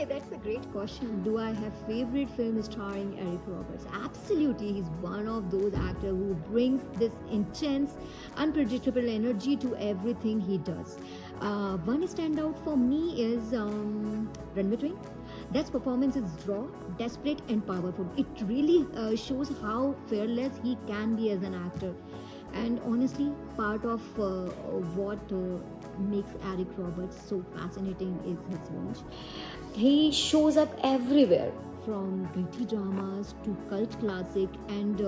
Okay, that's a great question. Do I have favorite film starring Eric Roberts? Absolutely, he's one of those actors who brings this intense, unpredictable energy to everything he does. One standout for me is Runway Train. That performance is raw, desperate, and powerful. It really shows how fearless he can be as an actor. And honestly, part of what makes Eric Roberts so fascinating is his range. He shows up everywhere, from gritty dramas to cult classic, and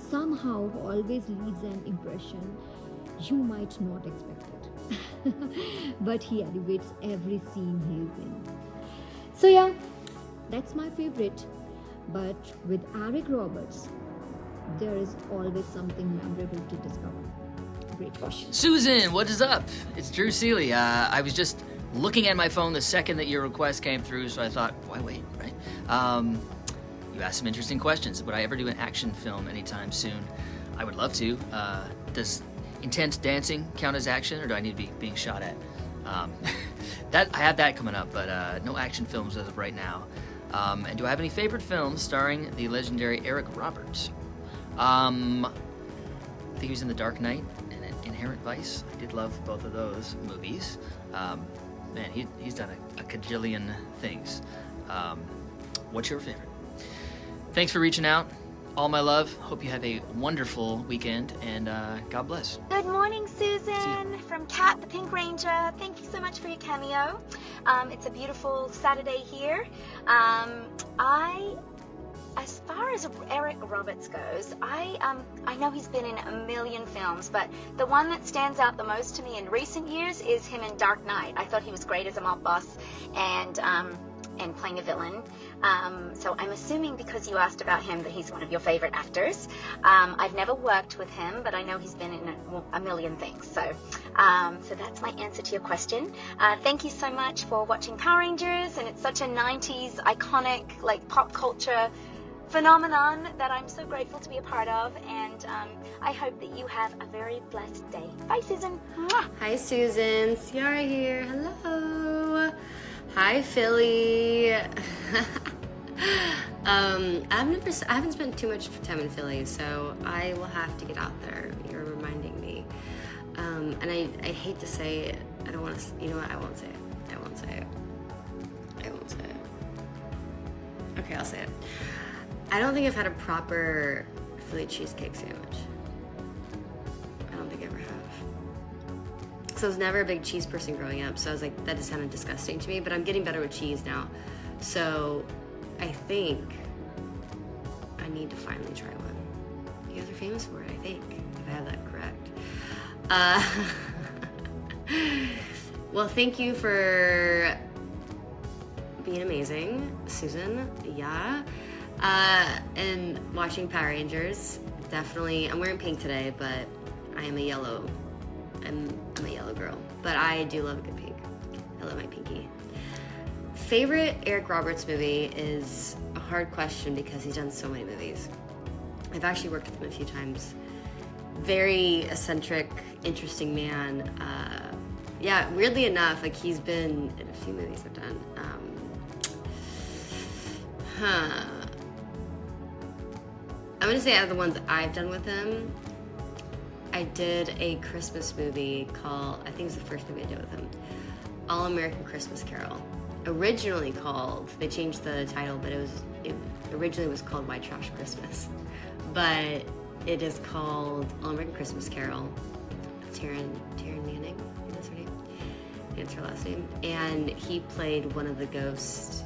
somehow always leaves an impression you might not expect it. But he elevates every scene he is in. So yeah, that's my favorite. But with Eric Roberts, there is always something memorable to discover. Great question. Susan, what is up? It's Drew Seeley. I was just looking at my phone the second that your request came through, so I thought, why wait, right? You asked some interesting questions. Would I ever do an action film anytime soon? I would love to. Does intense dancing count as action, or do I need to be being shot at? That I have that coming up, but no action films as of right now. And do I have any favorite films starring the legendary Eric Roberts? I think he was in The Dark Knight and Inherent Vice. I did love both of those movies. Man, he's done a cajillion things. What's your favorite? Thanks for reaching out. All my love. Hope you have a wonderful weekend, and God bless. Good morning, Susan, from Kat the Pink Ranger. Thank you so much for your cameo. It's a beautiful Saturday here. As far as Eric Roberts goes, I know he's been in a million films, but the one that stands out the most to me in recent years is him in Dark Knight. I thought he was great as a mob boss and playing a villain. So I'm assuming because you asked about him that he's one of your favorite actors. I've never worked with him, but I know he's been in a million things. So that's my answer to your question. Thank you so much for watching Power Rangers, and it's such a 90s iconic, like, pop culture phenomenon that I'm so grateful to be a part of, and I hope that you have a very blessed day. Bye, Susan. Mwah. Hi, Susan. Ciara here. Hello. Hi, Philly. I haven't spent too much time in Philly, so I will have to get out there. You're reminding me. And I hate to say it. I don't want to. You know what? I won't say it. I won't say it. I won't say it. Okay, I'll say it. I don't think I've had a proper Philly cheesecake sandwich. I don't think I ever have. So I was never a big cheese person growing up, so I was like, that just sounded disgusting to me, but I'm getting better with cheese now. So I think I need to finally try one. You guys are famous for it, I think, if I have that correct. Well, thank you for being amazing, Susan. Yeah. And watching Power Rangers, definitely. I'm wearing pink today, but I am a yellow. I'm a yellow girl, but I do love a good pink. I love my pinky. Favorite Eric Roberts movie is a hard question because he's done so many movies. I've actually worked with him a few times. Very eccentric, interesting man. Yeah, weirdly enough, like, he's been in a few movies I've done. I'm gonna say out of the ones I've done with him, I did a Christmas movie called, I think it was the first movie I did with him, All American Christmas Carol. Originally called, they changed the title, but it originally was called White Trash Christmas. But it is called All American Christmas Carol. Taryn Manning, I think that's her name. That's her last name. And he played one of the ghosts,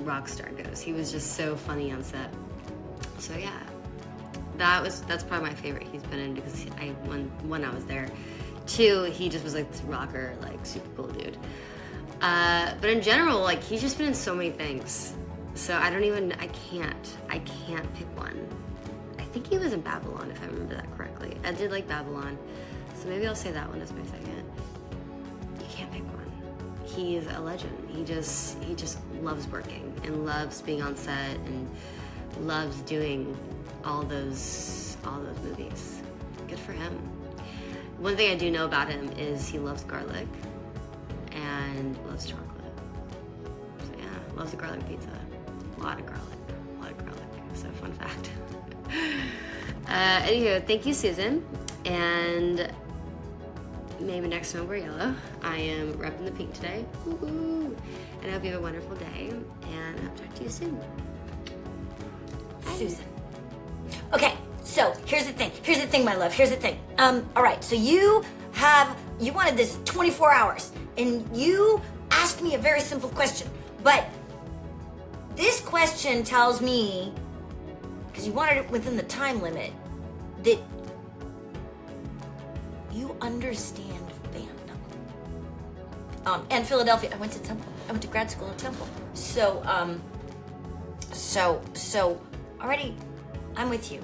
rock star ghosts. He was just so funny on set. So yeah, that's probably my favorite he's been in, because one, I was there. Two, he just was like this rocker, like, super cool dude. But in general, like, he's just been in so many things. So I can't pick one. I think he was in Babylon, if I remember that correctly. I did like Babylon, so maybe I'll say that one as my second. You can't pick one. He is a legend. He just loves working and loves being on set and loves doing all those movies. Good for him. One thing I do know about him is he loves garlic and loves chocolate. Loves a garlic pizza. A lot of garlic. So fun fact. Anywho, thank you, Susan. And maybe next time we're yellow. I am repping the pink today. Woo-hoo. And I hope you have a wonderful day. And I'll talk to you soon. Susan. Okay, so here's the thing, my love. Here's the thing. All right, so you wanted this 24 hours, and you asked me a very simple question, but this question tells me, because you wanted it within the time limit, that you understand fandom. And Philadelphia. I went to Temple. I went to grad school at Temple. So already, I'm with you.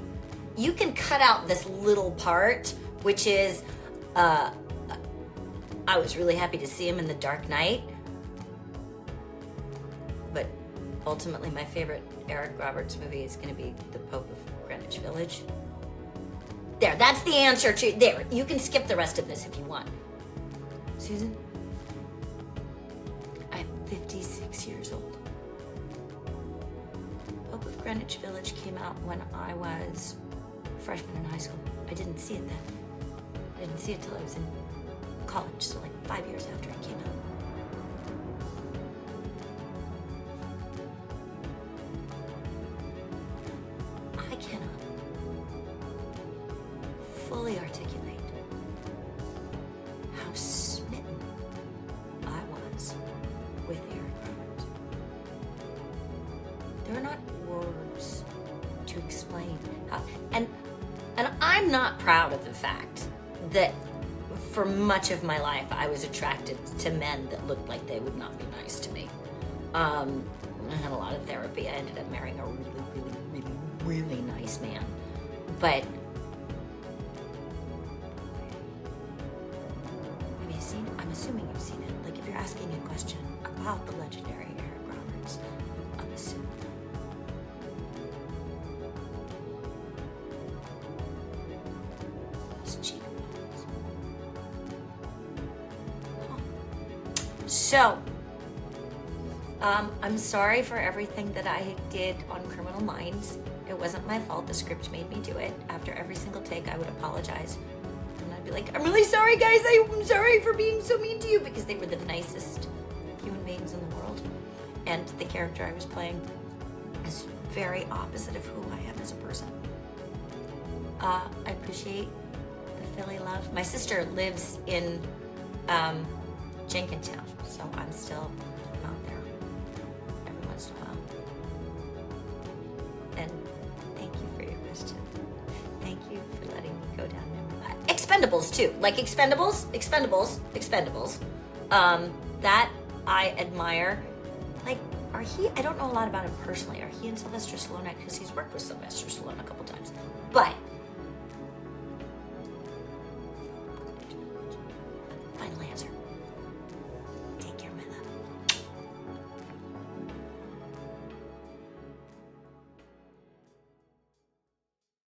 You can cut out this little part, which is, I was really happy to see him in The Dark Knight. But ultimately, my favorite Eric Roberts movie is going to be The Pope of Greenwich Village. There, that's the answer to, there. You can skip the rest of this if you want. Susan, I'm 56 years old. Pope of Greenwich Village came out when I was a freshman in high school. I didn't see it then. I didn't see it till I was in college, so like 5 years after it came out. I cannot fully articulate how smitten I was with Eric Roberts. There are not words to explain how, and I'm not proud of the fact that for much of my life I was attracted to men that looked like they would not be nice to me. I had a lot of therapy. I ended up marrying a really nice man. But have you seen it? I'm assuming you've seen it. Like if you're asking a question about the legendary Eric Roberts, I'm assuming. Those cheekbones. So, I'm sorry for everything that I did on Criminal Minds. It wasn't my fault. The script made me do it. After every single take, I would apologize. And I'd be like, I'm really sorry, guys. I'm sorry for being so mean to you, because they were the nicest human beings in the world. And the character I was playing is very opposite of who I am as a person. I appreciate the Philly love. My sister lives in Jenkintown, so I'm still out there every once in a while. And thank you for your question. Thank you for letting me go down memory lane. Expendables too, like Expendables. That I admire. Like, I don't know a lot about him personally. Are he and Sylvester Stallone? Because he's worked with Sylvester Stallone a couple times. But